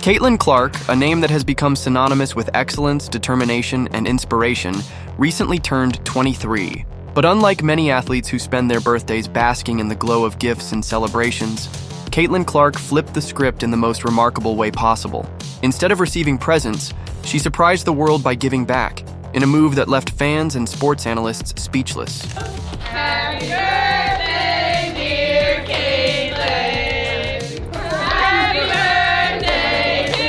Caitlyn Clark, a name that has become synonymous with excellence, determination, and inspiration, recently turned 23. But unlike many athletes who spend their birthdays basking in the glow of gifts and celebrations, Caitlyn Clark flipped the script in the most remarkable way possible. Instead of receiving presents, she surprised the world by giving back, in a move that left fans and sports analysts speechless. Happy birthday, dear Caitlyn! Happy birthday to you!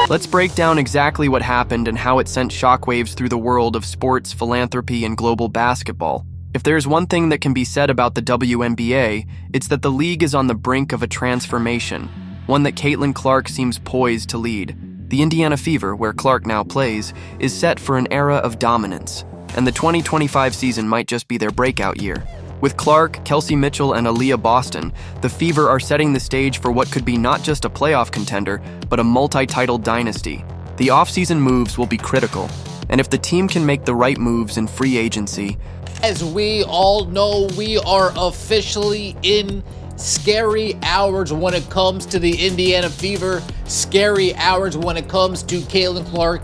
Let's break down exactly what happened and how it sent shockwaves through the world of sports, philanthropy, and global basketball. If there's one thing that can be said about the WNBA, it's that the league is on the brink of a transformation, one that Caitlyn Clark seems poised to lead. The Indiana Fever, where Clark now plays, is set for an era of dominance, and the 2025 season might just be their breakout year. With Clark, Kelsey Mitchell, and Aaliyah Boston, the Fever are setting the stage for what could be not just a playoff contender, but a multi-title dynasty. The offseason moves will be critical, and if the team can make the right moves in free agency, as we all know, we are officially in scary hours when it comes to the Indiana Fever, scary hours when it comes to Caitlyn Clark.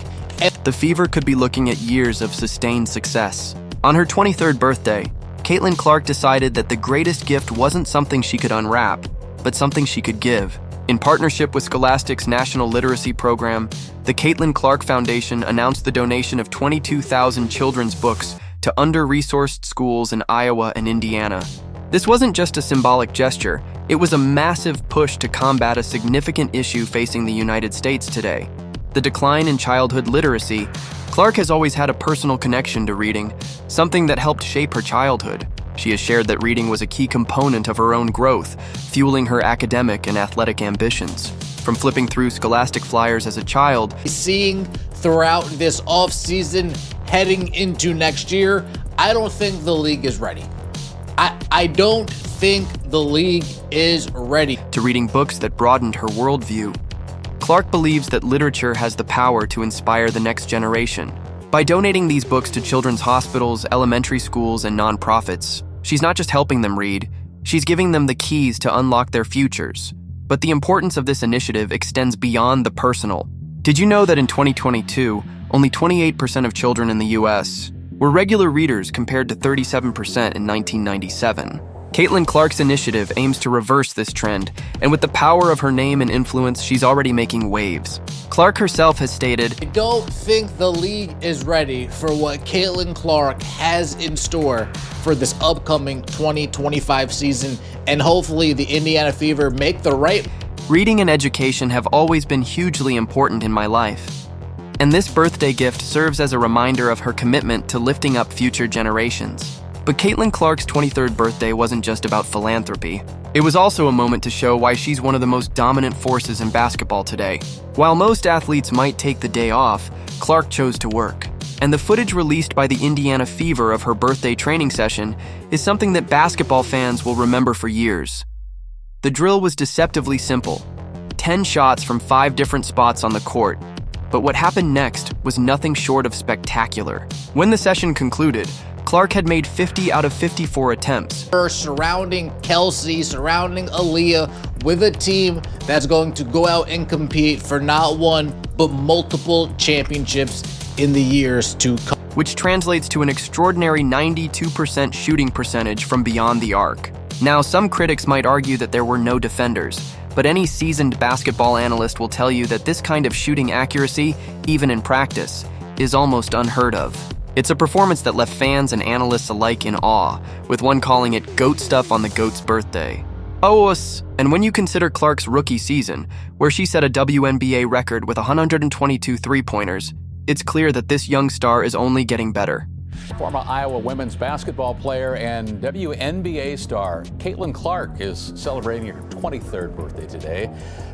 The Fever could be looking at years of sustained success. On her 23rd birthday, Caitlyn Clark decided that the greatest gift wasn't something she could unwrap, but something she could give. In partnership with Scholastic's National Literacy Program, the Caitlyn Clark Foundation announced the donation of 22,000 children's books to under-resourced schools in Iowa and Indiana. This wasn't just a symbolic gesture, it was a massive push to combat a significant issue facing the United States today: the decline in childhood literacy. Clark has always had a personal connection to reading, something that helped shape her childhood. She has shared that reading was a key component of her own growth, fueling her academic and athletic ambitions. From flipping through Scholastic flyers as a child, seeing throughout this offseason, heading into next year, I don't think the league is ready. I don't think the league is ready. To reading books that broadened her worldview, Clark believes that literature has the power to inspire the next generation. By donating these books to children's hospitals, elementary schools, and nonprofits, she's not just helping them read, she's giving them the keys to unlock their futures. But the importance of this initiative extends beyond the personal. Did you know that in 2022, only 28% of children in the US were regular readers compared to 37% in 1997? Caitlyn Clark's initiative aims to reverse this trend, and with the power of her name and influence, she's already making waves. Clark herself has stated, I don't think the league is ready for what Caitlyn Clark has in store for this upcoming 2025 season, and hopefully the Indiana Fever make the right. Reading and education have always been hugely important in my life, and this birthday gift serves as a reminder of her commitment to lifting up future generations. But Caitlyn Clark's 23rd birthday wasn't just about philanthropy. It was also a moment to show why she's one of the most dominant forces in basketball today. While most athletes might take the day off, Clark chose to work. And the footage released by the Indiana Fever of her birthday training session is something that basketball fans will remember for years. The drill was deceptively simple: 10 shots from 5 different spots on the court. But what happened next was nothing short of spectacular. When the session concluded, Clark had made 50 out of 54 attempts. Her surrounding Kelsey, surrounding Aaliyah with a team that's going to go out and compete for not one, but multiple championships in the years to come. Which translates to an extraordinary 92% shooting percentage from beyond the arc. Now, some critics might argue that there were no defenders, but any seasoned basketball analyst will tell you that this kind of shooting accuracy, even in practice, is almost unheard of. It's a performance that left fans and analysts alike in awe, with one calling it GOAT stuff on the GOAT's birthday. And when you consider Clark's rookie season, where she set a WNBA record with 122 three-pointers, it's clear that this young star is only getting better. Former Iowa women's basketball player and WNBA star Caitlyn Clark is celebrating her 23rd birthday today.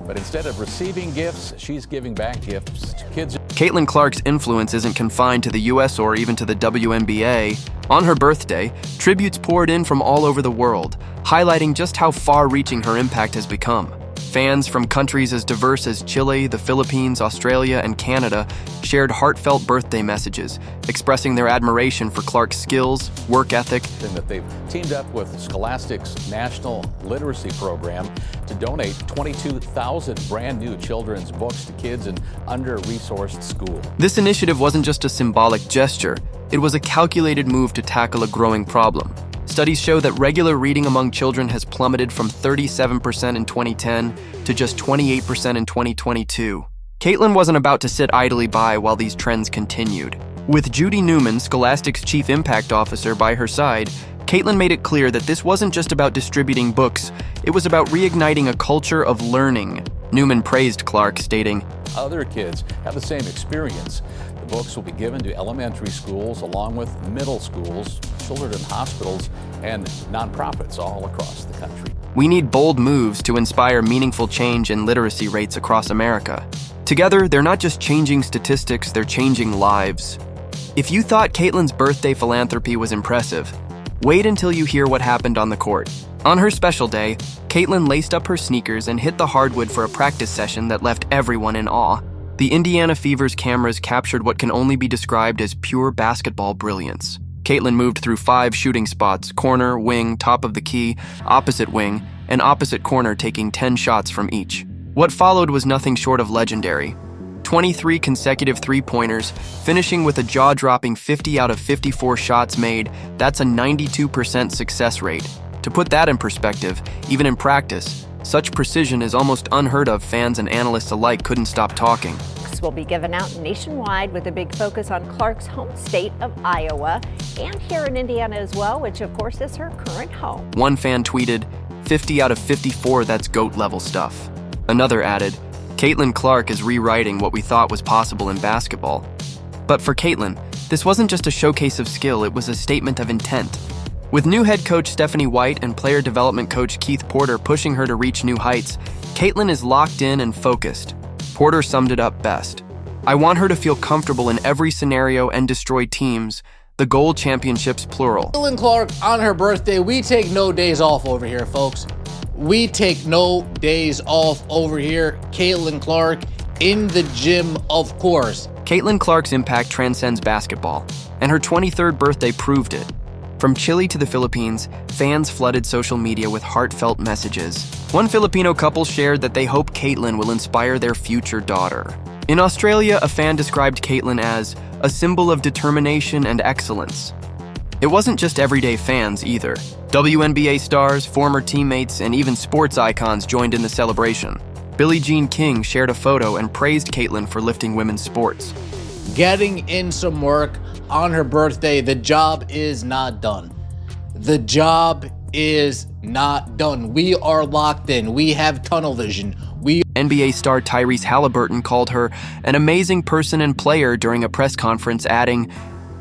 But instead of receiving gifts, she's giving back gifts to kids. Caitlyn Clark's influence isn't confined to the US or even to the WNBA. On her birthday, tributes poured in from all over the world, highlighting just how far-reaching her impact has become. Fans from countries as diverse as Chile, the Philippines, Australia, and Canada shared heartfelt birthday messages, expressing their admiration for Clark's skills, work ethic, And that they've teamed up with Scholastic's National Literacy Program to donate 22,000 brand new children's books to kids in under-resourced schools. This initiative wasn't just a symbolic gesture, it was a calculated move to tackle a growing problem. Studies show that regular reading among children has plummeted from 37% in 2010 to just 28% in 2022. Caitlyn wasn't about to sit idly by while these trends continued. With Judy Newman, Scholastic's Chief Impact Officer, by her side, Caitlyn made it clear that this wasn't just about distributing books, it was about reigniting a culture of learning. Newman praised Clark, stating, Other kids have the same experience. The books will be given to elementary schools along with middle schools, children in hospitals, and nonprofits all across the country. "We need bold moves to inspire meaningful change in literacy rates across America. Together, they're not just changing statistics, they're changing lives." If you thought Caitlyn's birthday philanthropy was impressive, wait until you hear what happened on the court. On her special day, Caitlyn laced up her sneakers and hit the hardwood for a practice session that left everyone in awe. The Indiana Fever's cameras captured what can only be described as pure basketball brilliance. Caitlyn moved through 5 shooting spots: corner, wing, top of the key, opposite wing, and opposite corner, taking 10 shots from each. What followed was nothing short of legendary. 23 consecutive three-pointers, finishing with a jaw-dropping 50 out of 54 shots made. That's a 92% success rate. To put that in perspective, even in practice, such precision is almost unheard of. Fans and analysts alike couldn't stop talking. Will be given out nationwide with a big focus on Clark's home state of Iowa and here in Indiana as well, which of course is her current home. One fan tweeted, 50 out of 54, that's GOAT level stuff. Another added, Caitlyn Clark is rewriting what we thought was possible in basketball. But for Caitlyn, this wasn't just a showcase of skill, it was a statement of intent. With new head coach Stephanie White and player development coach Keith Porter pushing her to reach new heights, Caitlyn is locked in and focused. Porter summed it up best. "I want her to feel comfortable in every scenario and destroy teams. The goal championships, plural." Caitlyn Clark on her birthday. We take no days off over here, folks. We take no days off over here. Caitlyn Clark in the gym, of course. Caitlyn Clark's impact transcends basketball, and her 23rd birthday proved it. From Chile to the Philippines, fans flooded social media with heartfelt messages. One Filipino couple shared that they hope Caitlyn will inspire their future daughter. In Australia, a fan described Caitlyn as a symbol of determination and excellence. It wasn't just everyday fans either. WNBA stars, former teammates, and even sports icons joined in the celebration. Billie Jean King shared a photo and praised Caitlyn for lifting women's sports. Getting in some work on her birthday. The job is not done. The job is not done. We are locked in. We have tunnel vision. NBA star Tyrese Halliburton called her an amazing person and player during a press conference, adding,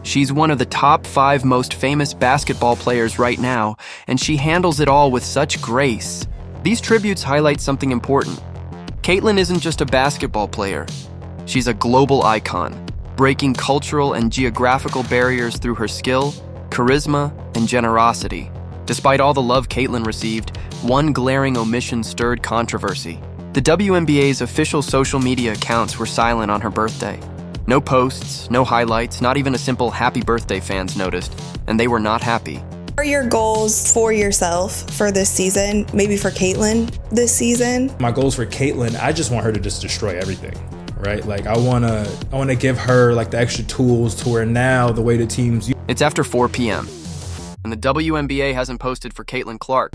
"She's one of the top 5 most famous basketball players right now, and she handles it all with such grace." These tributes highlight something important. Caitlyn isn't just a basketball player. She's a global icon, breaking cultural and geographical barriers through her skill, charisma, and generosity. Despite all the love Caitlyn received, one glaring omission stirred controversy. The WNBA's official social media accounts were silent on her birthday. No posts, no highlights, not even a simple happy birthday, fans noticed, and they were not happy. What are your goals for yourself for this season, maybe for Caitlyn this season? My goals for Caitlyn, I just want her to just destroy everything, right? Like I wanna give her like the extra tools to where now the way the teams. It's after 4 p.m. and the WNBA hasn't posted for Caitlyn Clark.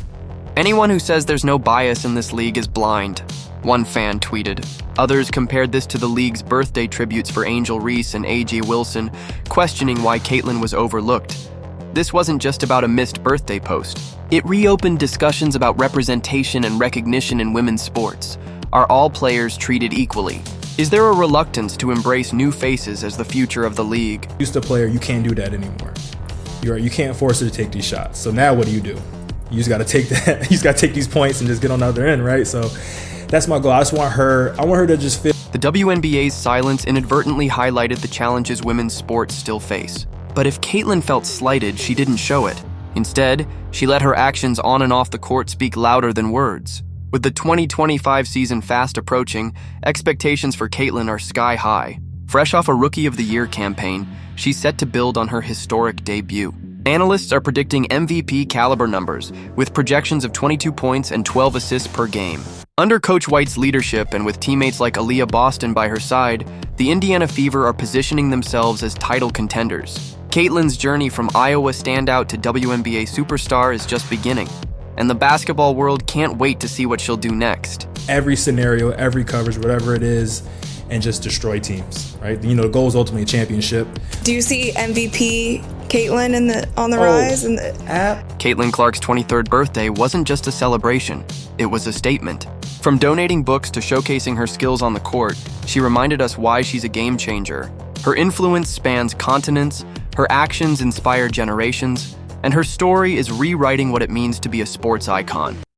Anyone who says there's no bias in this league is blind, one fan tweeted. Others compared this to the league's birthday tributes for Angel Reese and A.J. Wilson, questioning why Caitlyn was overlooked. This wasn't just about a missed birthday post. It reopened discussions about representation and recognition in women's sports. Are all players treated equally? Is there a reluctance to embrace new faces as the future of the league? Used to player, you can't do that anymore. You can't force her to take these shots. So now what do? You just got to take that. You just got to take these points and just get on the other end, right? So that's my goal. I want her to just feel. The WNBA's silence inadvertently highlighted the challenges women's sports still face. But if Caitlyn felt slighted, she didn't show it. Instead, she let her actions on and off the court speak louder than words. With the 2025 season fast approaching, expectations for Caitlyn are sky high. Fresh off a Rookie of the Year campaign, she's set to build on her historic debut. Analysts are predicting MVP caliber numbers, with projections of 22 points and 12 assists per game. Under Coach White's leadership and with teammates like Aaliyah Boston by her side, the Indiana Fever are positioning themselves as title contenders. Caitlyn's journey from Iowa standout to WNBA superstar is just beginning, and the basketball world can't wait to see what she'll do next. Every scenario, every coverage, whatever it is, and just destroy teams, right? You know, the goal is ultimately a championship. Do you see MVP Caitlyn on the rise in the app? Caitlyn Clark's 23rd birthday wasn't just a celebration, it was a statement. From donating books to showcasing her skills on the court, she reminded us why she's a game changer. Her influence spans continents, her actions inspire generations, and her story is rewriting what it means to be a sports icon.